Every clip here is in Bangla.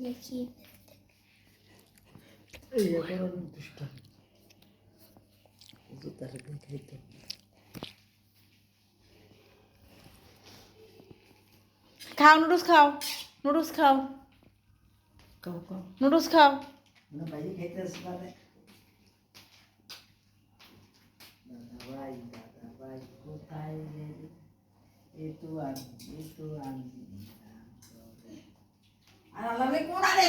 দেখি এই এখন দুষ্ট জুতার দেখাই তো খাও নুডলস খাও নুডলস খাও কাউ কাউ নুডলস খাও না ভাই খাইতেছ মানে দাদা ভাই কোথায় গেলি এ তো আমি আর আল্লাহ রে কোন আরে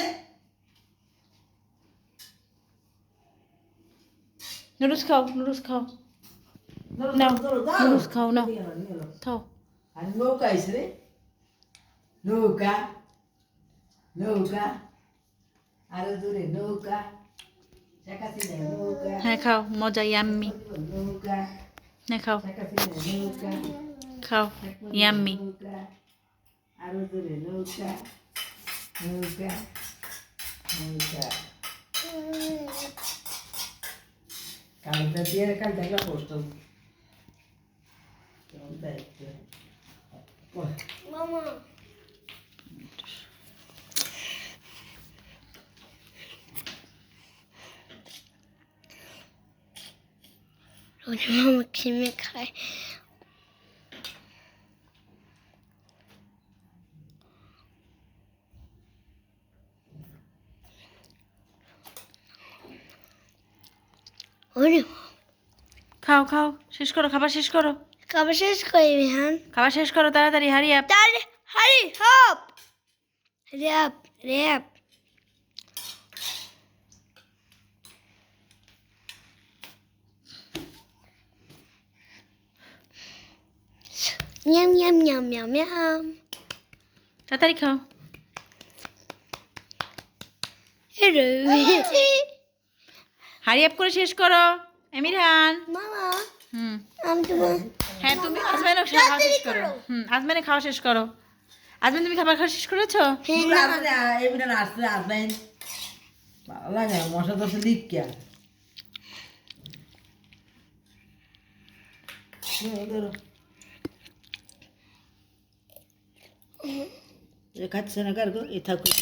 নুডলস খাও নুডলস খাও নাও নুডলস খাও নাও খাও আর নৌকা আইস রে নৌকা নৌকা আরো দূরে নৌকা শেখাচ্ছি না নৌকা হ্যাঁ খাও মজা ইয়াম্মি নৌকা হ্যাঁ খাও শেখাচ্ছি না নৌকা খাও ইয়াম্মি নৌকা আরো দূরে নৌকা নৌকা নৌকা কালটা দিয়ে কাল দেখলা পোস্ট মামা মামা খেমে খায় ওরে খাও খাও শেষ করো খাবার শেষ করো খাবার শেষ করে বিহান খাবার শেষ করো তাড়াতাড়ি হারিয়ে তাহলে হারি হপ র্যাপ র্যাপ Nham nham nham nham nham. তাড়াতাড়ি খাও Hello. হারি আপ করে শেষ করো এমিরান Mama, হুম I'm doing. হ্যাঁ তুমি আজমাইনও খাওয়া শেষ করো আজমাইনে খাওয়া শেষ করো আজমাইন তুমি খাবার খাওয়া শেষ করেছো এমনি আসলে আসবেন ভালো লাগে মশা দশে লিপ কে খাচ্ছে না কার এ থাকুক